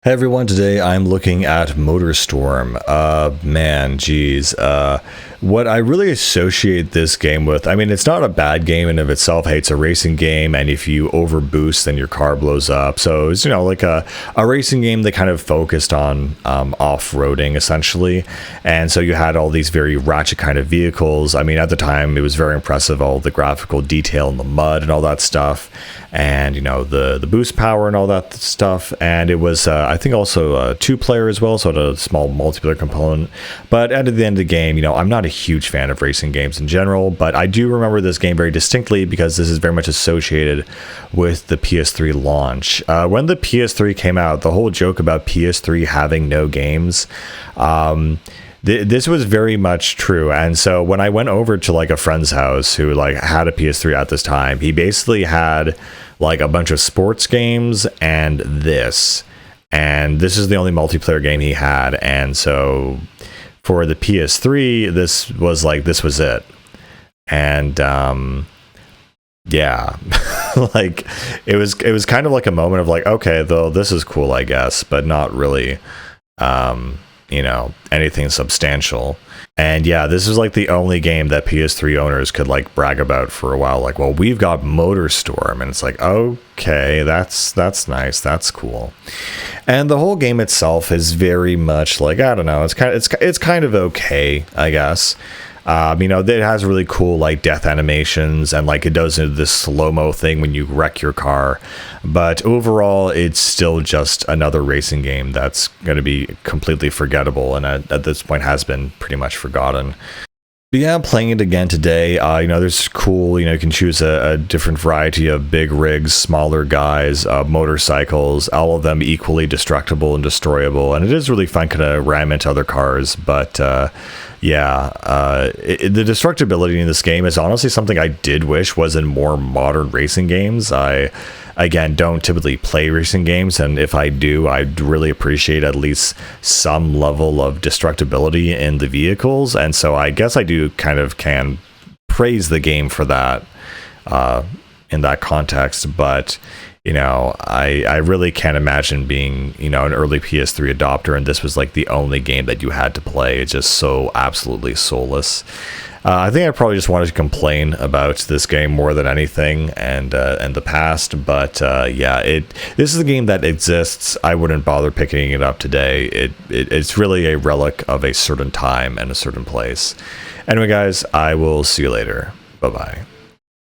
Hey everyone, today I'm looking at MotorStorm. Man, geez. What I really associate this game with, I mean, it's not a bad game in of itself. Hey, it's a racing game, and if you overboost, then your car blows up. So it's, like a racing game that kind of focused on off-roading, essentially. And so you had all these very ratchet kind of vehicles. I mean, at the time, it was very impressive, all the graphical detail in the mud and all that stuff. And, the boost power and all that stuff. And it was, I think, also two-player as well, so it had a small multiplayer component. But at the end of the game, I'm not a huge fan of racing games in general, but I do remember this game very distinctly because this is very much associated with the PS3 launch. When the PS3 came out, the whole joke about PS3 having no games, this was very much true. And so when I went over to a friend's house who had a PS3 at this time, he basically had a bunch of sports games and this is the only multiplayer game he had. And so for the PS3, this was it. And yeah, it was kind of like a moment of okay, though this is cool, I guess, but not really anything substantial. And yeah, this is the only game that PS3 owners could brag about for a while. Well, we've got MotorStorm, and it's okay, that's nice, that's cool. And the whole game itself is very much I don't know, it's kind of okay, I guess. It has really cool death animations, and it does this slow-mo thing when you wreck your car, but overall it's still just another racing game that's going to be completely forgettable, and at this point has been pretty much forgotten. But yeah, playing it again today, there's cool, you can choose a different variety of big rigs, smaller guys, motorcycles, all of them equally destructible and destroyable, and it is really fun kind of ram into other cars. But the destructibility in this game is honestly something I did wish was in more modern racing games. I, again, don't typically play racing games, and if I do, I'd really appreciate at least some level of destructibility in the vehicles, and so I guess I do can praise the game for that in that context. But I really can't imagine being an early PS3 adopter, and this was the only game that you had to play. It's just so absolutely soulless. I think I probably just wanted to complain about this game more than anything, and the past. But this is a game that exists. I wouldn't bother picking it up today. It's really a relic of a certain time and a certain place. Anyway, guys, I will see you later. Bye bye.